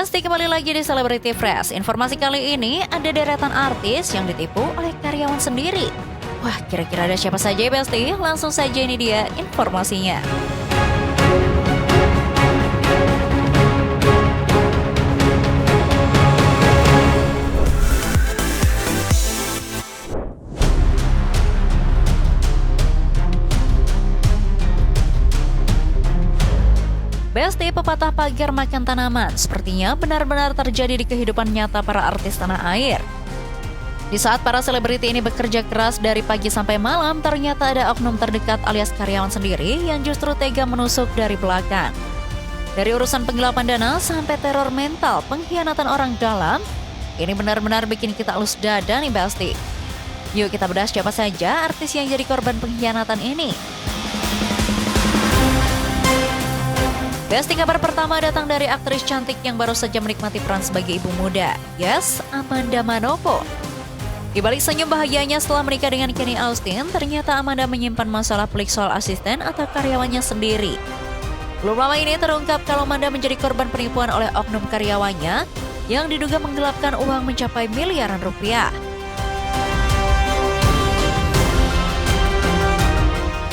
Besti kembali lagi di Celebrity Fresh. Informasi kali ini ada deretan artis yang ditipu oleh karyawan sendiri. Wah, kira-kira ada siapa saja ya Besti? Langsung saja ini dia informasinya. Besti, pepatah pagar makan tanaman sepertinya benar-benar terjadi di kehidupan nyata para artis tanah air. Di saat para selebriti ini bekerja keras dari pagi sampai malam, ternyata ada oknum terdekat alias karyawan sendiri yang justru tega menusuk dari belakang. Dari urusan penggelapan dana sampai teror mental, pengkhianatan orang dalam, ini benar-benar bikin kita elus dada nih Besti. Yuk kita bedah siapa saja artis yang jadi korban pengkhianatan ini. Besti, kabar pertama datang dari aktris cantik yang baru saja menikmati peran sebagai ibu muda. Yes, Amanda Manopo. Di balik senyum bahagianya setelah menikah dengan Kenny Austin, ternyata Amanda menyimpan masalah pelik soal asisten atau karyawannya sendiri. Belum lama ini terungkap kalau Amanda menjadi korban penipuan oleh oknum karyawannya yang diduga menggelapkan uang mencapai miliaran rupiah.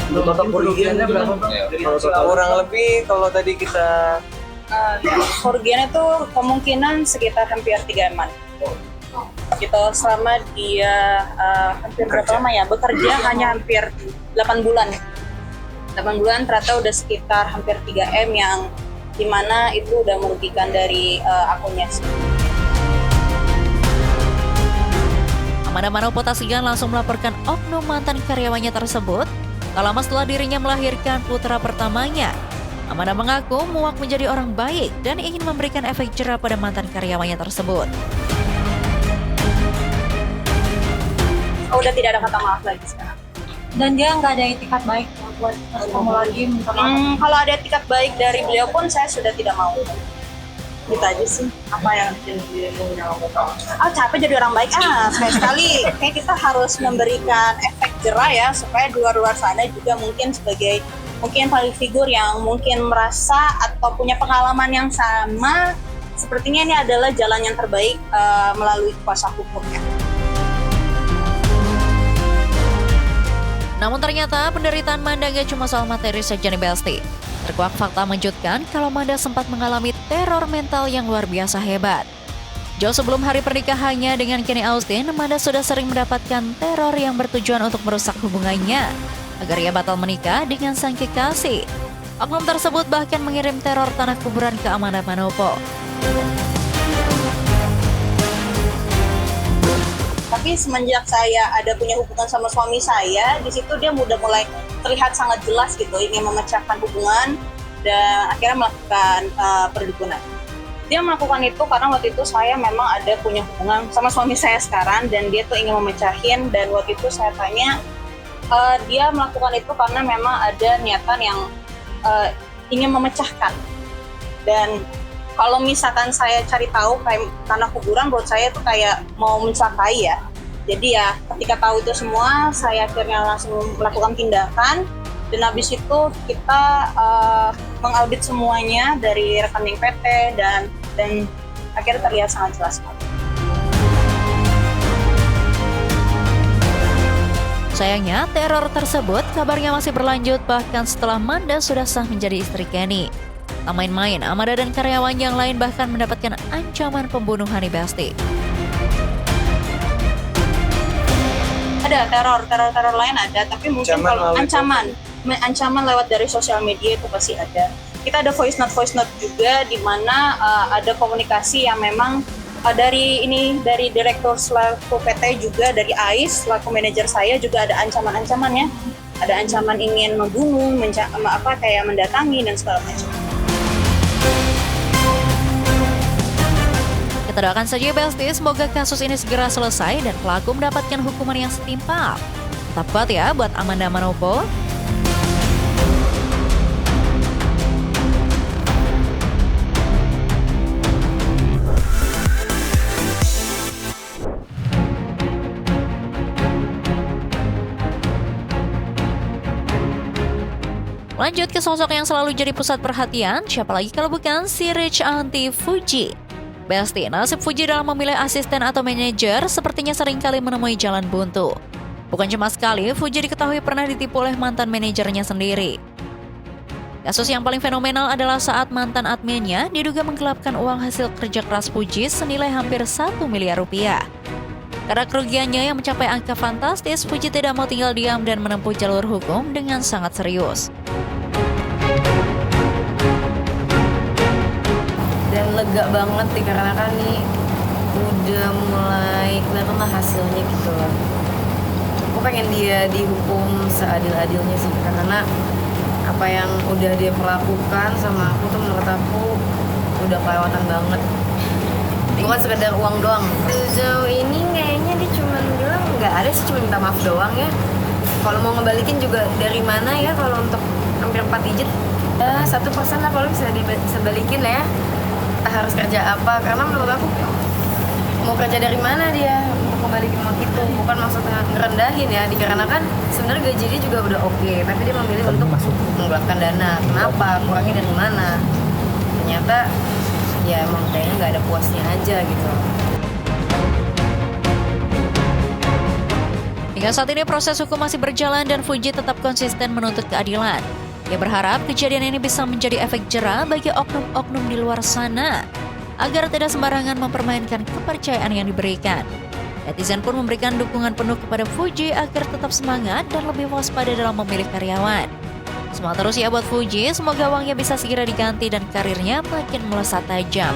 Total kerugiannya berapa, Bang? Kurang lebih kalau tadi kita kerugiannya itu kemungkinan sekitar hampir 3 M gitu selama dia hampir berapa lama ya bekerja, hanya hampir 8 bulan ternyata udah sekitar hampir 3 M yang dimana itu udah merugikan dari akunnya. Amanda Manopo tak segan langsung melaporkan oknum mantan karyawannya tersebut. Tak lama setelah dirinya melahirkan putra pertamanya, Amanda mengaku muak menjadi orang baik dan ingin memberikan efek jera pada mantan karyawannya tersebut. Udah tidak ada kata maaf lagi sekarang. Dan dia nggak ada etikat baik buat ketemu lagi minta maaf. Kalau ada etikat baik dari beliau pun saya sudah tidak mau. Gitu aja sih. Apa yang jadi Capek jadi orang baik. Sekali kayak kita harus memberikan efek jera ya, supaya di luar sana juga mungkin sebagai public figure yang mungkin merasa atau punya pengalaman yang sama, sepertinya ini adalah jalan yang terbaik melalui kuasa hukumnya. Namun ternyata penderitaan Amanda gak cuma soal materi saja nih Besti. Terkuak fakta mengejutkan kalau Amanda sempat mengalami teror mental yang luar biasa hebat. Jauh sebelum hari pernikahannya dengan Kenny Austin, Amanda sudah sering mendapatkan teror yang bertujuan untuk merusak hubungannya agar ia batal menikah dengan sang kekasih. Oknum tersebut bahkan mengirim teror tanah kuburan ke Amanda Manopo. Tapi semenjak saya ada punya hubungan sama suami saya, di situ dia udah mulai terlihat sangat jelas gitu, ingin memecahkan hubungan dan akhirnya melakukan perdukunan. Dia melakukan itu karena waktu itu saya memang ada punya hubungan sama suami saya sekarang dan dia tuh ingin memecahin, dan waktu itu saya tanya, dia melakukan itu karena memang ada niatan yang ingin memecahkan. Dan kalau misalkan saya cari tahu kayak tanah kuburan, buat saya itu kayak mau mencelakai ya. Jadi ya ketika tahu itu semua, saya akhirnya langsung melakukan tindakan. Dan habis itu kita mengaudit semuanya dari rekening PT dan akhirnya terlihat sangat jelas. Sayangnya teror tersebut kabarnya masih berlanjut bahkan setelah Amanda sudah sah menjadi istri Kenny. Tak main-main, Amanda dan karyawan yang lain bahkan mendapatkan ancaman pembunuhan nih Besti. Ada teror lain ada, tapi mungkin kalau ancaman lewat dari sosial media itu pasti ada. Kita ada voice note juga di mana ada komunikasi yang memang dari direktur selaku PT juga, dari AIS selaku manajer saya juga ada ancaman-ancamannya. Ada ancaman ingin membunuh, kayak mendatangi dan segala macam. Kita doakan saja Besti, semoga kasus ini segera selesai dan pelaku mendapatkan hukuman yang setimpal. Tetap kuat ya buat Amanda Manopo. Lanjut ke sosok yang selalu jadi pusat perhatian, siapa lagi kalau bukan si Rich Auntie Fuji. Besti, nasib Fuji dalam memilih asisten atau manajer sepertinya seringkali menemui jalan buntu. Bukan cuma sekali, Fuji diketahui pernah ditipu oleh mantan manajernya sendiri. Kasus yang paling fenomenal adalah saat mantan adminnya diduga menggelapkan uang hasil kerja keras Fuji senilai hampir 1 miliar rupiah. Karena kerugiannya yang mencapai angka fantastis, Fuji tidak mau tinggal diam dan menempuh jalur hukum dengan sangat serius. Dan lega banget dikarenakan nih udah mulai kelihatan lah hasilnya gitu loh. Aku pengen dia dihukum seadil-adilnya sih, karena apa yang udah dia perlakukan sama aku tuh menurut aku udah kelewatan banget. Bukan sekedar uang doang. Sejauh ini kayaknya dia cuma bilang nggak ada sih, cuma minta maaf doang ya. Kalau mau ngebalikin juga dari mana ya, kalau untuk hampir 4 digit ya 1% lah kalau bisa balikin ya. Entah harus kerja apa, karena menurut aku mau kerja dari mana dia untuk membalikin uang itu, bukan maksudnya ngerendahin ya, dikarenakan sebenarnya gaji dia juga udah oke, tapi dia memilih untuk mengeluarkan dana. Kenapa? Kurangnya dari mana? Ternyata ya emang kayaknya nggak ada puasnya aja gitu. Hingga saat ini proses hukum masih berjalan dan Fuji tetap konsisten menuntut keadilan. Ia berharap kejadian ini bisa menjadi efek jera bagi oknum-oknum di luar sana, agar tidak sembarangan mempermainkan kepercayaan yang diberikan. Netizen pun memberikan dukungan penuh kepada Fuji agar tetap semangat dan lebih waspada dalam memilih karyawan. Semangat terus ya buat Fuji, semoga uangnya bisa segera diganti dan karirnya makin melesat tajam.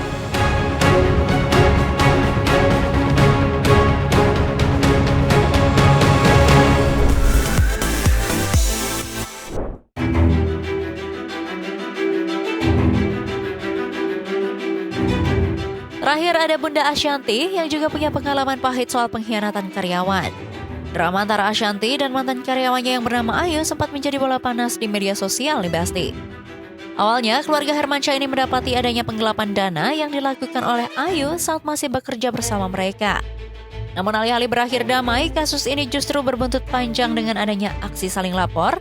Terakhir ada Bunda Ashanty yang juga punya pengalaman pahit soal pengkhianatan karyawan. Drama antara Ashanty dan mantan karyawannya yang bernama Ayu sempat menjadi bola panas di media sosial nih Besti. Awalnya, keluarga Hermansyah ini mendapati adanya penggelapan dana yang dilakukan oleh Ayu saat masih bekerja bersama mereka. Namun alih-alih berakhir damai, kasus ini justru berbuntut panjang dengan adanya aksi saling lapor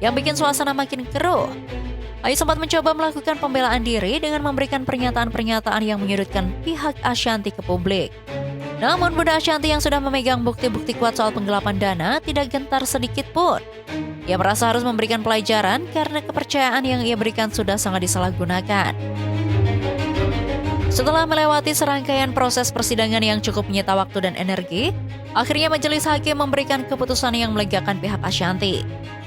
yang bikin suasana makin keruh. Ayu sempat mencoba melakukan pembelaan diri dengan memberikan pernyataan-pernyataan yang menyudutkan pihak Ashanty ke publik. Namun Bunda Ashanty yang sudah memegang bukti-bukti kuat soal penggelapan dana tidak gentar sedikit pun. Ia merasa harus memberikan pelajaran karena kepercayaan yang ia berikan sudah sangat disalahgunakan. Setelah melewati serangkaian proses persidangan yang cukup menyita waktu dan energi, akhirnya majelis hakim memberikan keputusan yang melegakan pihak Ashanty.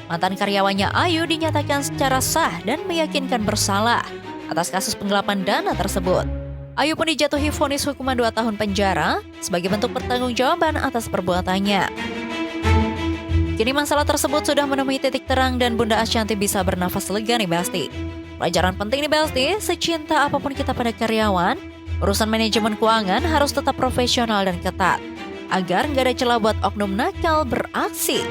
Mantan karyawannya Ayu dinyatakan secara sah dan meyakinkan bersalah atas kasus penggelapan dana tersebut. Ayu pun dijatuhi vonis hukuman 2 tahun penjara sebagai bentuk pertanggungjawaban atas perbuatannya. Kini masalah tersebut sudah menemui titik terang dan Bunda Ashanty bisa bernafas lega nih Besti. Pelajaran penting nih Besti, secinta apapun kita pada karyawan, urusan manajemen keuangan harus tetap profesional dan ketat, agar nggak ada celah buat oknum nakal beraksi.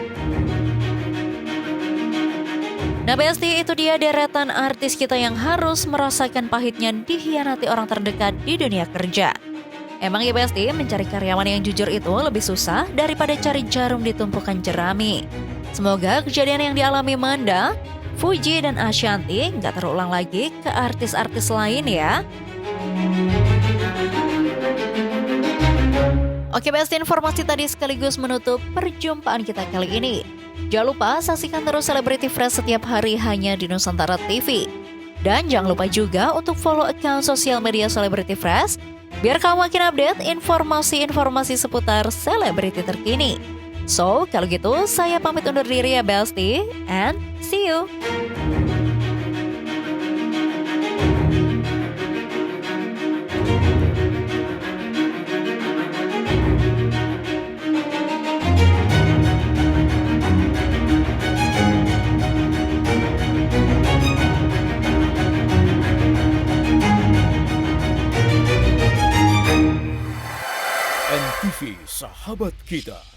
Nah Besti, itu dia deretan artis kita yang harus merasakan pahitnya dikhianati orang terdekat di dunia kerja. Emang ya Besti, mencari karyawan yang jujur itu lebih susah daripada cari jarum di tumpukan jerami. Semoga kejadian yang dialami Manda, Fuji, dan Ashanty nggak terulang lagi ke artis-artis lain ya. Oke Besti, informasi tadi sekaligus menutup perjumpaan kita kali ini. Jangan lupa saksikan terus Celebrity Fresh setiap hari hanya di Nusantara TV. Dan jangan lupa juga untuk follow akun sosial media Celebrity Fresh biar kamu makin update informasi-informasi seputar selebriti terkini. So, kalau gitu saya pamit undur diri ya Besti, and see you. NTV Sahabat Kita.